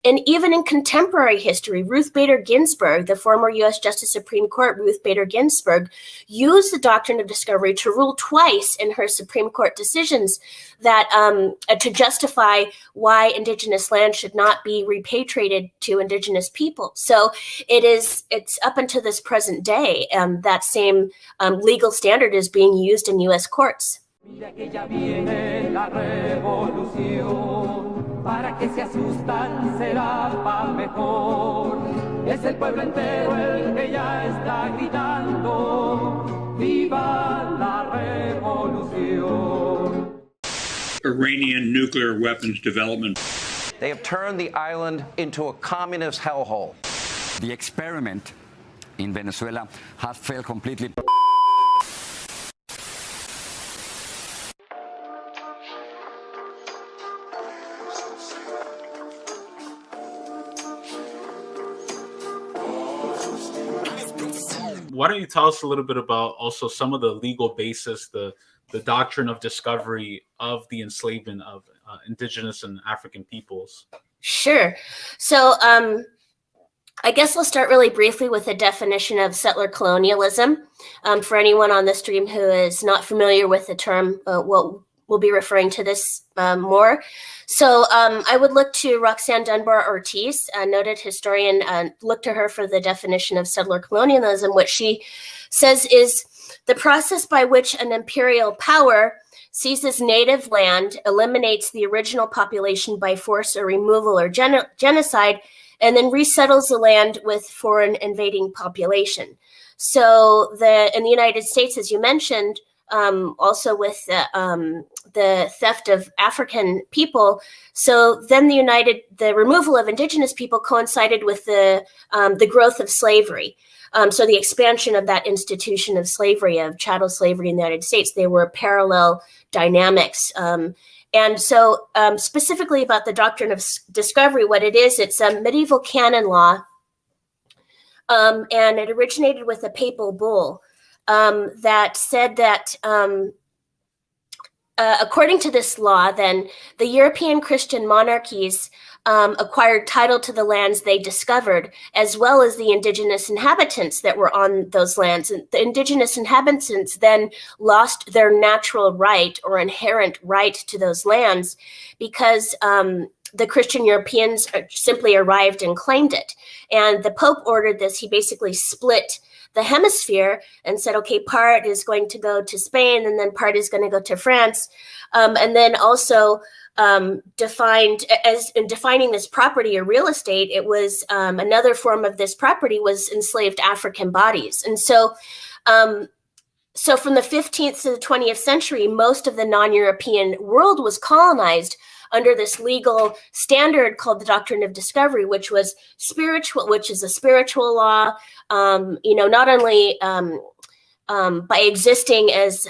And even in contemporary history, Ruth Bader Ginsburg, the former U.S. Justice Supreme Court, Ruth Bader Ginsburg, used the doctrine of discovery to rule twice in her Supreme Court decisions that to justify why indigenous land should not be repatriated to indigenous people. So it's up until this present day, that same legal standard is being used in U.S. courts. Para que se asustan será pa' mejor. Es el pueblo entero el que ya está gritando. Viva la revolución. Iranian nuclear weapons development. They have turned the island into a communist hellhole. The experiment in Venezuela has failed completely. Why don't you tell us a little bit about also some of the legal basis, the doctrine of discovery of the enslavement of indigenous and African peoples? Sure. So I guess we'll start really briefly with a definition of settler colonialism. For anyone on the stream who is not familiar with the term, we'll be referring to this more. So I would look to Roxanne Dunbar Ortiz, a noted historian, look to her for the definition of settler colonialism, which she says is the process by which an imperial power seizes native land, eliminates the original population by force or removal or genocide, and then resettles the land with foreign invading population. So in the United States, as you mentioned, also with the theft of African people. So then the removal of indigenous people coincided with the growth of slavery. So the expansion of that institution of slavery, of chattel slavery in the United States, they were parallel dynamics. And so specifically about the doctrine of discovery, what it is, it's a medieval canon law, and it originated with a papal bull. That said that according to this law, then the European Christian monarchies acquired title to the lands they discovered, as well as the indigenous inhabitants that were on those lands. And the indigenous inhabitants then lost their natural right or inherent right to those lands because the Christian Europeans simply arrived and claimed it. And the Pope ordered this. He basically split the hemisphere and said, okay, part is going to go to Spain and then part is going to go to France. And then also defined as in defining this property or real estate, it was another form of this property was enslaved African bodies. And so from the 15th to the 20th century, most of the non-European world was colonized under this legal standard called the Doctrine of Discovery, which is a spiritual law, not only by existing as,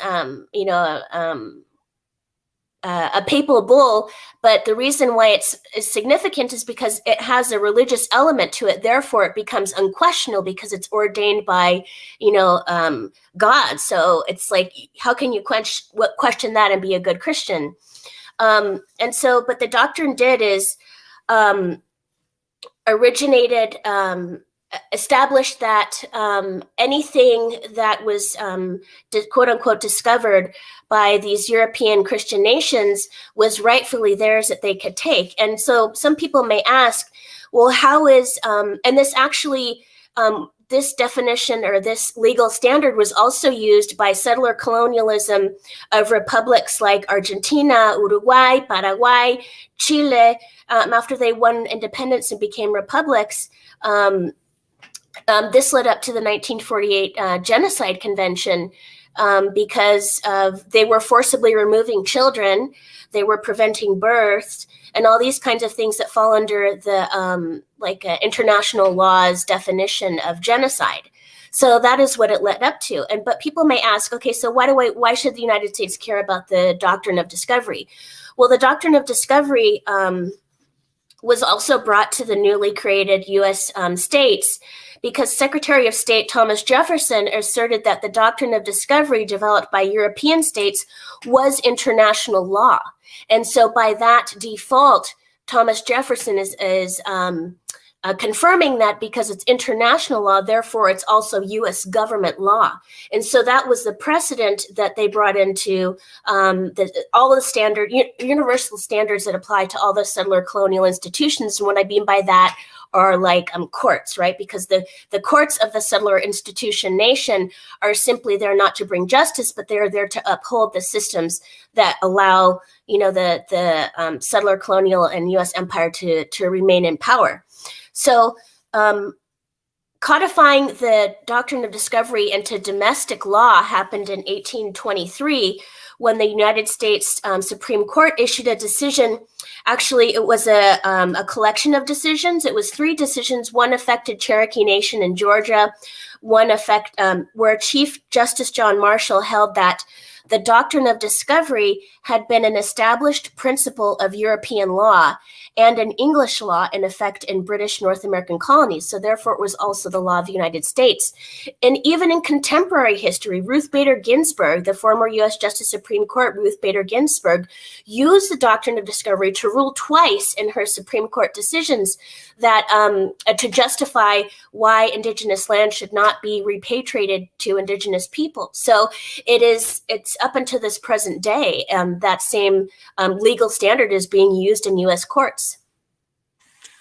a papal bull, but the reason why it's significant is because it has a religious element to it. Therefore, it becomes unquestionable because it's ordained by, God. So it's like, how can you question that and be a good Christian? But the doctrine established that anything that was quote unquote discovered by these European Christian nations was rightfully theirs that they could take. And so some people may ask, well, how is, and this actually, this definition or this legal standard was also used by settler colonialism of republics like Argentina, Uruguay, Paraguay, Chile, after they won independence and became republics. This led up to the 1948 Genocide Convention because they were forcibly removing children, they were preventing births, and all these kinds of things that fall under the international law's definition of genocide. So that is what it led up to. But people may ask, okay, so why should the United States care about the Doctrine of Discovery? Well, the Doctrine of Discovery was also brought to the newly created U.S. States because Secretary of State Thomas Jefferson asserted that the Doctrine of Discovery developed by European states was international law. And so by that default, Thomas Jefferson is confirming that because it's international law, therefore it's also U.S. government law. And so that was the precedent that they brought into all of the standard, universal standards that apply to all the settler colonial institutions. And what I mean by that are like courts, right? Because the courts of the settler institution nation are simply there not to bring justice, but they're there to uphold the systems that allow, the settler colonial and U.S. empire to remain in power. So codifying the Doctrine of Discovery into domestic law happened in 1823 when the United States Supreme Court issued a decision. Actually, it was a collection of decisions. It was 3 decisions. One affected Cherokee Nation in Georgia. One where Chief Justice John Marshall held that the Doctrine of Discovery had been an established principle of European law and an English law in effect in British North American colonies. So therefore, it was also the law of the United States. And even in contemporary history, Ruth Bader Ginsburg, the former U.S. Justice Supreme Court, Ruth Bader Ginsburg, used the Doctrine of Discovery to rule twice in her Supreme Court decisions that to justify why indigenous land should not be repatriated to indigenous people. So it's up until this present day, that same legal standard is being used in U.S. courts.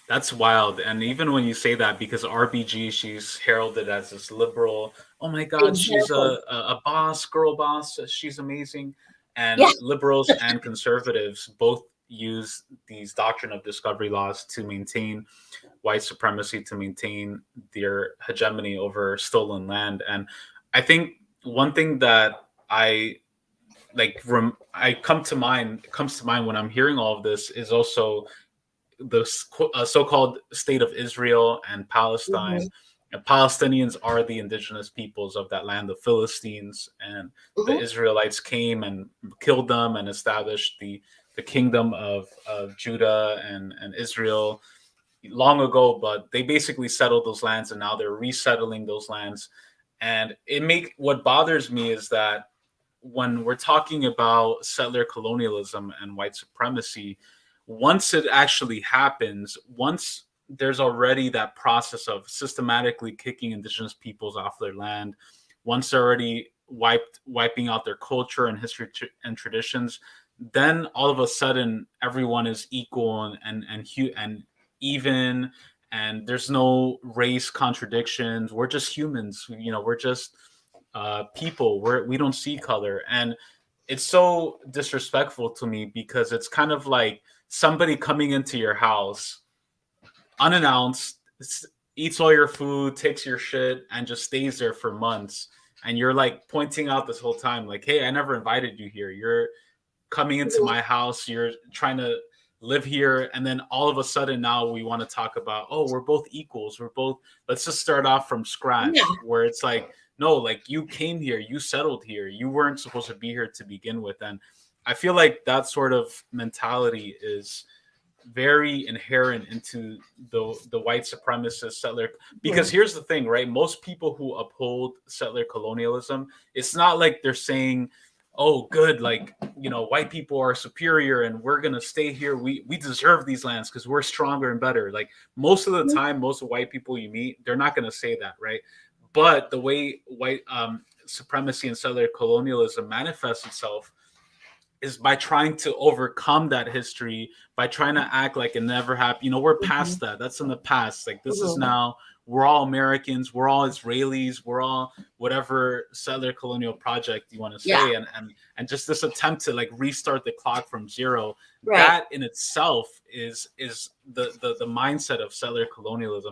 That's wild. And even when you say that, because RBG, she's heralded as this liberal, oh my God, she's a boss, girl boss, she's amazing. And liberals and conservatives both use these Doctrine of Discovery laws to maintain white supremacy, to maintain their hegemony over stolen land. And I think one thing that comes to mind when I'm hearing all of this is also the so-called state of Israel and Palestine. Mm-hmm. And Palestinians are the indigenous peoples of that land, the Philistines, and the Israelites came and killed them and established the kingdom of Judah and Israel long ago. But they basically settled those lands, and now they're resettling those lands. And what bothers me is that when we're talking about settler colonialism and white supremacy, once it actually happens, once there's already that process of systematically kicking indigenous peoples off their land, once they're already wiping out their culture and history and traditions, then all of a sudden everyone is equal and even, and there's no race contradictions. We're just humans, we're just people. We don't see color. And it's so disrespectful to me, because it's kind of like somebody coming into your house unannounced, eats all your food, takes your shit, and just stays there for months. And you're like pointing out this whole time, like, hey, I never invited you here. You're coming into my house. You're trying to live here. And then all of a sudden now we want to talk about, oh, we're both equals. Let's just start off from scratch. Yeah. Where it's like, no, like, you came here, you settled here. You weren't supposed to be here to begin with. And I feel like that sort of mentality is very inherent into the white supremacist settler. Because here's the thing, right? Most people who uphold settler colonialism, it's not like they're saying, oh, good, like, white people are superior and we're going to stay here. We deserve these lands because we're stronger and better. Like, most of the time, most white people you meet, they're not going to say that, right? But the way white supremacy and settler colonialism manifests itself is by trying to overcome that history, by trying to act like it never happened. We're past that. That's in the past. Like, this is now, we're all Americans, we're all Israelis, we're all whatever settler colonial project you want to say. Yeah. And just this attempt to like restart the clock from zero, right. That in itself is the mindset of settler colonialism.